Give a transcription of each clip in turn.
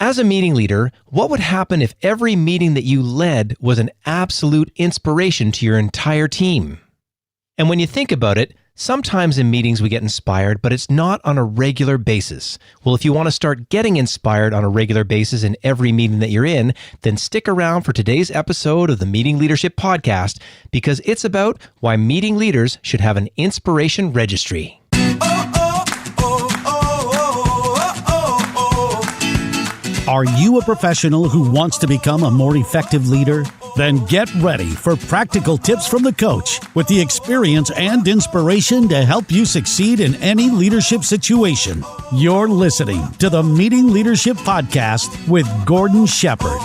As a meeting leader, what would happen if every meeting that you led was an absolute inspiration to your entire team? And when you think about it, sometimes in meetings we get inspired, but it's not on a regular basis. Well, if you want to start getting inspired on a regular basis in every meeting that you're in, then stick around for today's episode of the Meeting Leadership Podcast, because it's about why meeting leaders should have an inspiration registry. Are you a professional who wants to become a more effective leader? Then get ready for practical tips from the coach with the experience and inspiration to help you succeed in any leadership situation. You're listening to the Meeting Leadership Podcast with Gordon Shepherd.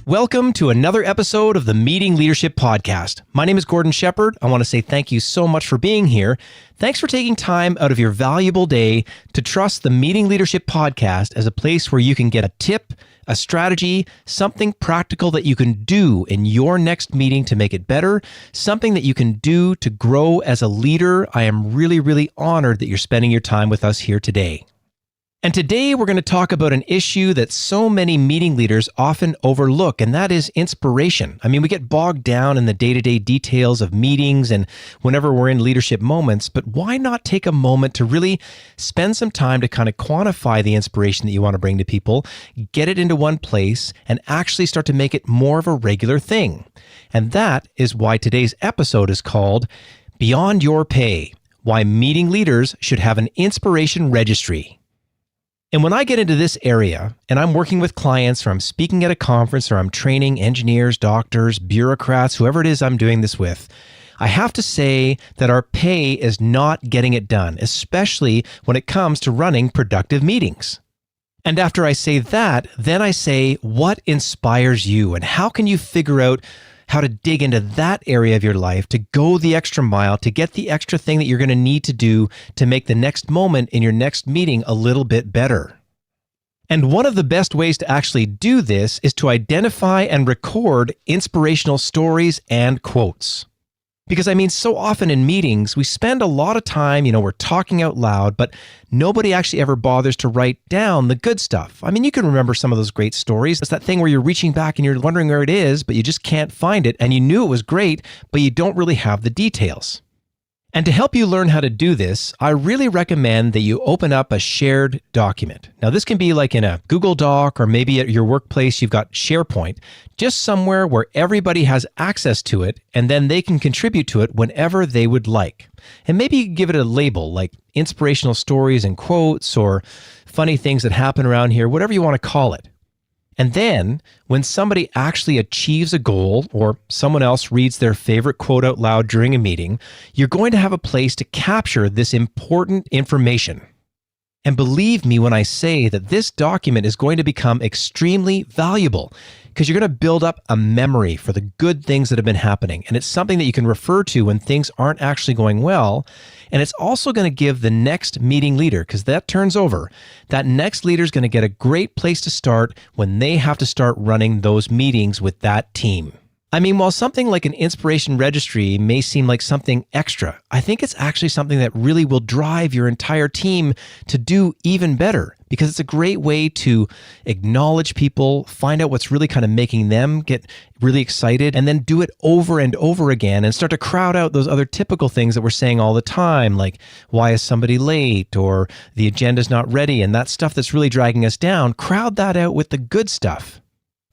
Welcome to another episode of the Meeting Leadership Podcast. My name is Gordon Shepherd. I want to say thank you so much for being here. Thanks for taking time out of your valuable day to trust the Meeting Leadership Podcast as a place where you can get a tip, a strategy, something practical that you can do in your next meeting to make it better, something that you can do to grow as a leader. I am really honored that you're spending your time with us here today. And today we're going to talk about an issue that so many meeting leaders often overlook, and that is inspiration. I mean, we get bogged down in the day-to-day details of meetings and whenever we're in leadership moments, but why not take a moment to really spend some time to kind of quantify the inspiration that you want to bring to people, get it into one place, and actually start to make it more of a regular thing. And that is why today's episode is called Beyond Your Pay, Why Meeting Leaders Should Have an Inspiration Registry. And when I get into this area and I'm working with clients or I'm speaking at a conference or I'm training engineers, doctors, bureaucrats, whoever it is I'm doing this with, I have to say that our pay is not getting it done, especially when it comes to running productive meetings. And after I say that, then I say, what inspires you and how can you figure out how to dig into that area of your life to go the extra mile, to get the extra thing that you're going to need to do to make the next moment in your next meeting a little bit better. And one of the best ways to actually do this is to identify and record inspirational stories and quotes. Because I mean, so often in meetings, we spend a lot of time, we're talking out loud, but nobody actually ever bothers to write down the good stuff. I mean, you can remember some of those great stories. It's that thing where you're reaching back and you're wondering where it is, but you just can't find it. And you knew it was great, but you don't really have the details. And to help you learn how to do this, I really recommend that you open up a shared document. Now, this can be like in a Google Doc or maybe at your workplace, you've got SharePoint, just somewhere where everybody has access to it and then they can contribute to it whenever they would like. And maybe give it a label like inspirational stories and quotes or funny things that happen around here, whatever you want to call it. And then when somebody actually achieves a goal or someone else reads their favorite quote out loud during a meeting, you're going to have a place to capture this important information. And believe me when I say that this document is going to become extremely valuable because you're going to build up a memory for the good things that have been happening. And it's something that you can refer to when things aren't actually going well. And it's also going to give the next meeting leader, because that turns over, that next leader is going to get a great place to start when they have to start running those meetings with that team. I mean, while something like an inspiration registry may seem like something extra, I think it's actually something that really will drive your entire team to do even better, because it's a great way to acknowledge people, find out what's really kind of making them get really excited, and then do it over and over again and start to crowd out those other typical things that we're saying all the time, like why is somebody late or the agenda's not ready, and that stuff that's really dragging us down. Crowd that out with the good stuff.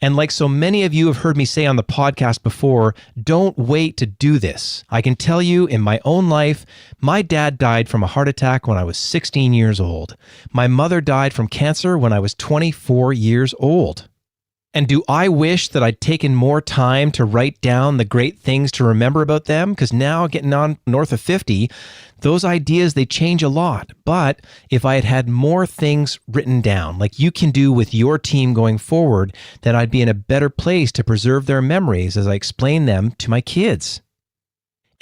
And like so many of you have heard me say on the podcast before, don't wait to do this. I can tell you in my own life, my dad died from a heart attack when I was 16 years old. My mother died from cancer when I was 24 years old. And do I wish that I'd taken more time to write down the great things to remember about them? Because now getting on north of 50, those ideas, they change a lot. But if I had had more things written down, like you can do with your team going forward, then I'd be in a better place to preserve their memories as I explain them to my kids.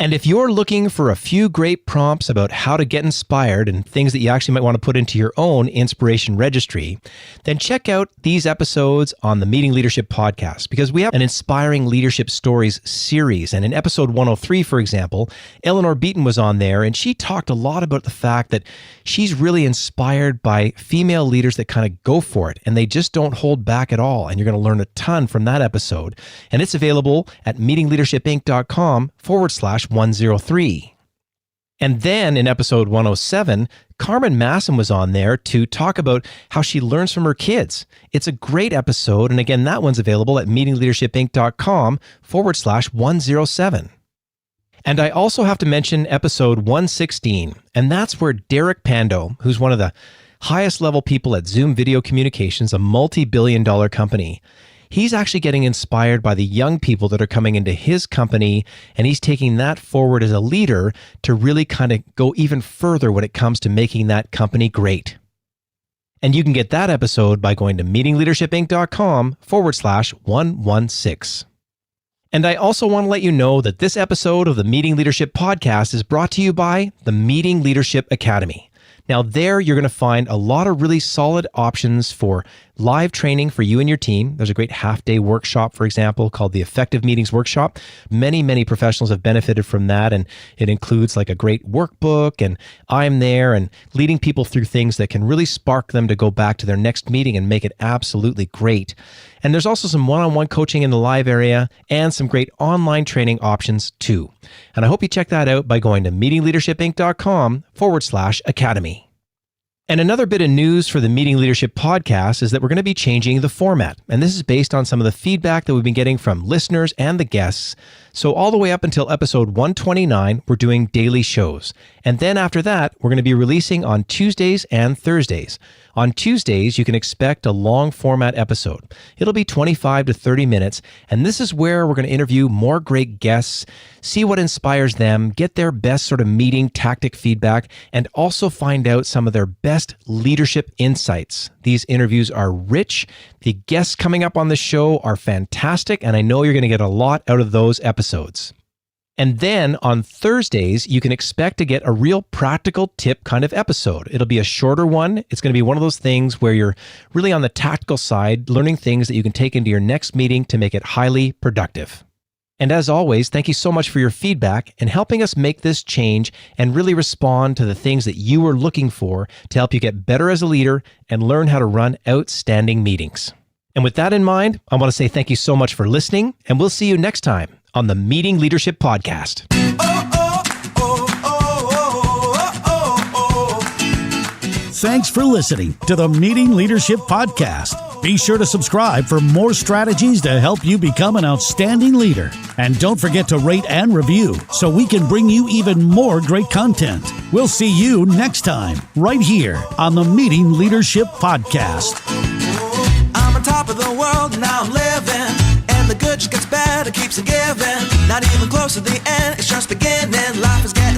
And if you're looking for a few great prompts about how to get inspired and things that you actually might want to put into your own inspiration registry, then check out these episodes on the Meeting Leadership podcast, because we have an Inspiring Leadership Stories series. And in episode 103, for example, Eleanor Beaton was on there, and she talked a lot about the fact that she's really inspired by female leaders that kind of go for it, and they just don't hold back at all. And you're going to learn a ton from that episode. And it's available at meetingleadershipinc.com/103. And then in episode 107, Carmen Masson was on there to talk about how she learns from her kids. It's a great episode. And again, that one's available at meetingleadershipinc.com/107. And I also have to mention episode 116, and that's where Derek Pando, who's one of the highest level people at Zoom Video Communications, a multi-billion-dollar company, he's actually getting inspired by the young people that are coming into his company, and he's taking that forward as a leader to really kind of go even further when it comes to making that company great. And you can get that episode by going to meetingleadershipinc.com/116. And I also want to let you know that this episode of the Meeting Leadership Podcast is brought to you by the Meeting Leadership Academy. Now there, you're going to find a lot of really solid options for live training for you and your team. There's a great half-day workshop, for example, called the Effective Meetings Workshop. Many professionals have benefited from that, and it includes like a great workbook, and I'm there and leading people through things that can really spark them to go back to their next meeting and make it absolutely great. And there's also some one-on-one coaching in the live area and some great online training options too. And I hope you check that out by going to meetingleadershipinc.com/academy. And another bit of news for the Meeting Leadership Podcast is that we're going to be changing the format. And this is based on some of the feedback that we've been getting from listeners and the guests. So all the way up until episode 129, we're doing daily shows. And then after that, we're going to be releasing on Tuesdays and Thursdays. On Tuesdays, you can expect a long format episode. It'll be 25 to 30 minutes, and this is where we're going to interview more great guests, see what inspires them, get their best sort of meeting tactic feedback, and also find out some of their best leadership insights. These interviews are rich. The guests coming up on the show are fantastic, and I know you're going to get a lot out of those episodes. And then on Thursdays, you can expect to get a real practical tip kind of episode. It'll be a shorter one. It's going to be one of those things where you're really on the tactical side, learning things that you can take into your next meeting to make it highly productive. And as always, thank you so much for your feedback and helping us make this change and really respond to the things that you are looking for to help you get better as a leader and learn how to run outstanding meetings. And with that in mind, I want to say thank you so much for listening, and we'll see you next time on the Meeting Leadership Podcast. Thanks for listening to the Meeting Leadership Podcast. Be sure to subscribe for more strategies to help you become an outstanding leader. And don't forget to rate and review so we can bring you even more great content. We'll see you next time, right here on the Meeting Leadership Podcast. I'm on top of the world, now I'm living. And the good just gets better, keeps on giving. Not even close to the end, it's just beginning. Life is getting